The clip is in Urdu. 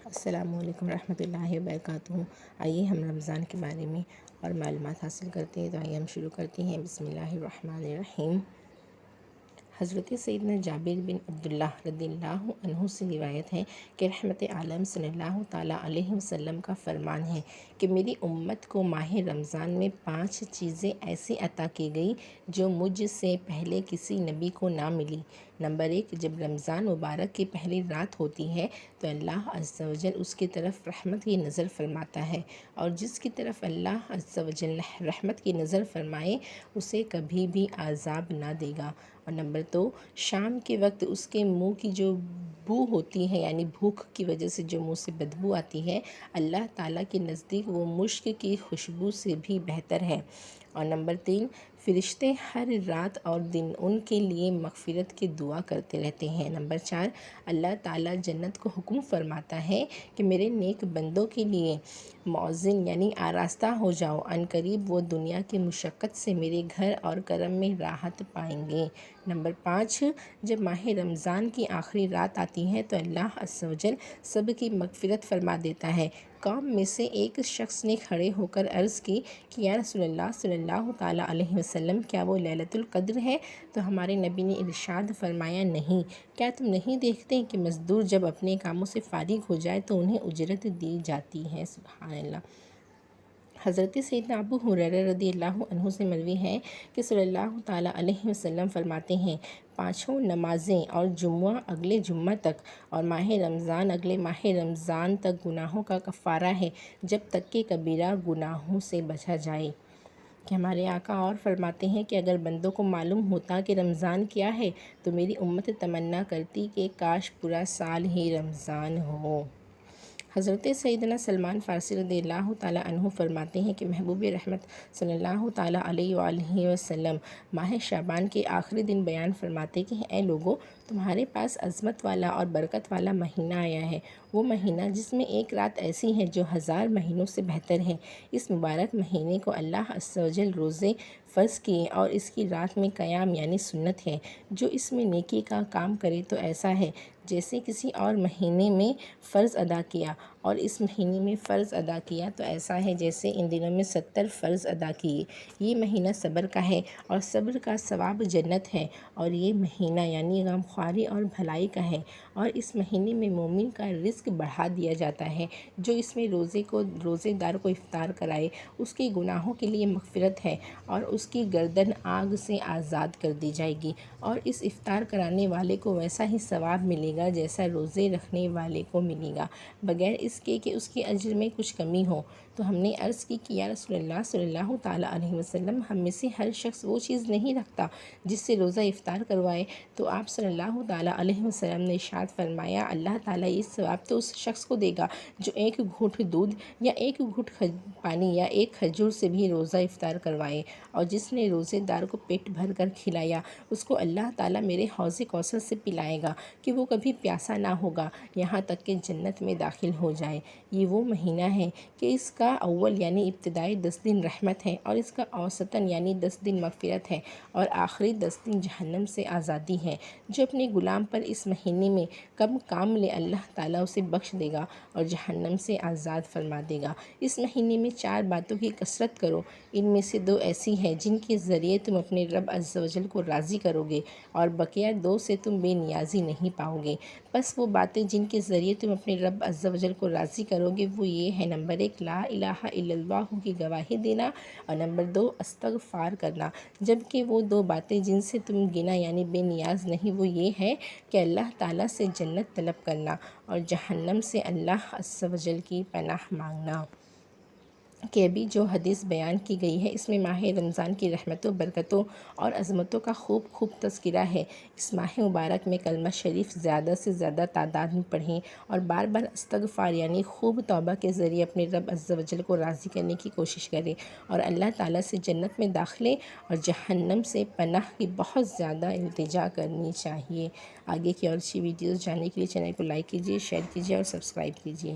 السلام علیکم ورحمۃ اللہ وبرکاتہ۔ آئیے ہم رمضان کے بارے میں اور معلومات حاصل کرتے ہیں۔ تو آئیے ہم شروع کرتے ہیں۔ بسم اللہ الرحمن الرحیم۔ حضرت سیدنا جابر بن عبداللہ رضی اللہ عنہ سے روایت ہے کہ رحمت عالم صلی اللہ تعالیٰ علیہ وسلم کا فرمان ہے کہ میری امت کو ماہ رمضان میں 5 چیزیں ایسی عطا کی گئی جو مجھ سے پہلے کسی نبی کو نہ ملی۔ نمبر 1، جب رمضان مبارک کی پہلی رات ہوتی ہے تو اللہ عز و جل اس کی طرف رحمت کی نظر فرماتا ہے، اور جس کی طرف اللہ عز و جل رحمت کی نظر فرمائے اسے کبھی بھی عذاب نہ دے گا۔ اور نمبر 2، شام کے وقت اس کے منہ کی جو بو ہوتی ہے، یعنی بھوک کی وجہ سے جو منہ سے بدبو آتی ہے، اللہ تعالیٰ کے نزدیک وہ مشک کی خوشبو سے بھی بہتر ہے۔ اور نمبر 3، فرشتے ہر رات اور دن ان کے لیے مغفرت کی دعا کرتے رہتے ہیں۔ نمبر 4، اللہ تعالیٰ جنت کو حکم فرماتا ہے کہ میرے نیک بندوں کے لیے مؤذن یعنی آراستہ ہو جاؤ، عن قریب وہ دنیا کی مشقت سے میرے گھر اور کرم میں راحت پائیں گے۔ نمبر 5، جب ماہ رمضان کی آخری رات آتی ہے تو اللہ عز و جل سب کی مغفرت فرما دیتا ہے۔ قوم میں سے ایک شخص نے کھڑے ہو کر عرض کی کہ یا رسول اللہ صلی اللہ تعالیٰ علیہ وسلم، کیا وہ لیلۃ القدر ہے؟ تو ہمارے نبی نے ارشاد فرمایا، نہیں، کیا تم نہیں دیکھتے کہ مزدور جب اپنے کاموں سے فارغ ہو جائے تو انہیں اجرت دی جاتی ہے؟ سبحان اللہ۔ حضرت سیدنا ابو ہریرہ رضی اللہ عنہ سے مروی ہے کہ صلی اللہ تعالیٰ علیہ وسلم فرماتے ہیں، 5 نمازیں اور جمعہ اگلے جمعہ تک اور ماہ رمضان اگلے ماہ رمضان تک گناہوں کا کفارہ ہے، جب تک کہ کبیرہ گناہوں سے بچا جائے۔ کہ ہمارے آقا اور فرماتے ہیں کہ اگر بندوں کو معلوم ہوتا کہ رمضان کیا ہے تو میری امت تمنا کرتی کہ کاش پورا سال ہی رمضان ہو۔ حضرت سیدنا سلمان فارسی رضی اللہ تعالیٰ عنہ فرماتے ہیں کہ محبوب رحمت صلی اللہ تعالیٰ علیہ وآلہ وسلم ماہ شعبان کے آخری دن بیان فرماتے کہ اے لوگو، تمہارے پاس عظمت والا اور برکت والا مہینہ آیا ہے، وہ مہینہ جس میں ایک رات ایسی ہے جو 1000 مہینوں سے بہتر ہے۔ اس مبارک مہینے کو اللہ عز و جل روزے فرض کیے اور اس کی رات میں قیام یعنی سنت ہے۔ جو اس میں نیکی کا کام کرے تو ایسا ہے جیسے کسی اور مہینے میں فرض ادا کیا، اور اس مہینے میں فرض ادا کیا تو ایسا ہے جیسے ان دنوں میں 70 فرض ادا کیے۔ یہ مہینہ صبر کا ہے اور صبر کا ثواب جنت ہے، اور یہ مہینہ یعنی غمخواری اور بھلائی کا ہے، اور اس مہینے میں مومن کا رزق بڑھا دیا جاتا ہے۔ جو اس میں روزے دار کو افطار کرائے اس کے گناہوں کے لیے مغفرت ہے، اور اس کی گردن آگ سے آزاد کر دی جائے گی، اور اس افطار کرانے والے کو ویسا ہی ثواب ملے گا جیسا روزے رکھنے والے کو ملے گا، بغیر اس کے کہ اس کے اجر میں کچھ کمی ہو۔ تو ہم نے عرض کی کہ یا رسول اللہ صلی اللہ تعالیٰ علیہ وسلم، ہم میں سے ہر شخص وہ چیز نہیں رکھتا جس سے روزہ افطار کروائے؟ تو آپ صلی اللہ تعالیٰ علیہ وسلم نے ارشاد فرمایا، اللہ تعالیٰ یہ ثواب تو اس شخص کو دے گا جو ایک گھونٹ دودھ یا ایک گھونٹ پانی یا ایک کھجور سے بھی روزہ افطار کروائے، اور جس نے روزے دار کو پیٹ بھر کر کھلایا اس کو اللہ تعالیٰ میرے حوض کوثر سے پلائے گا کہ وہ کبھی پیاسا نہ ہوگا یہاں تک کہ جنت میں داخل ہو جائے۔ یہ وہ مہینہ ہے کہ اس کا اول یعنی ابتدائی 10 دن رحمت ہے، اور اس کا اوسطاً یعنی 10 دن مغفرت ہے، اور آخری 10 دن جہنم سے آزادی ہے۔ جو اپنے غلام پر اس مہینے میں کم کام لے اللہ تعالیٰ اسے بخش دے گا اور جہنم سے آزاد فرما دے گا۔ اس مہینے میں 4 باتوں کی کثرت کرو، ان میں سے 2 ایسی ہیں جن کے ذریعے تم اپنے رب عز و جل کو راضی کرو گے، اور بقیہ 2 سے تم بے نیازی نہیں پاؤ گے۔ بس وہ باتیں جن کے ذریعے تم اپنے رب عز و جل کو راضی کرو گے وہ یہ ہیں، نمبر 1، لا الہ الا اللہ کی گواہی دینا، اور نمبر 2، استغفار کرنا۔ جبکہ وہ 2 باتیں جن سے تم گنا یعنی بے نیاز نہیں وہ یہ ہے کہ اللہ تعالیٰ سے جنت طلب کرنا اور جہنم سے اللہ عز و جل کی پناہ مانگنا۔ کہ ابھی جو حدیث بیان کی گئی ہے اس میں ماہ رمضان کی رحمتوں، برکتوں اور عظمتوں کا خوب تذکرہ ہے۔ اس ماہ مبارک میں کلمہ شریف زیادہ سے زیادہ تعداد میں پڑھیں، اور بار بار استغفار یعنی خوب توبہ کے ذریعے اپنے رب عز و جل کو راضی کرنے کی کوشش کریں، اور اللہ تعالیٰ سے جنت میں داخلے اور جہنم سے پناہ کی بہت زیادہ التجا کرنی چاہیے۔ آگے کی اور اچھی ویڈیوز جاننے کے لیے چینل کو لائک کیجیے، شیئر کیجیے اور سبسکرائب کیجیے۔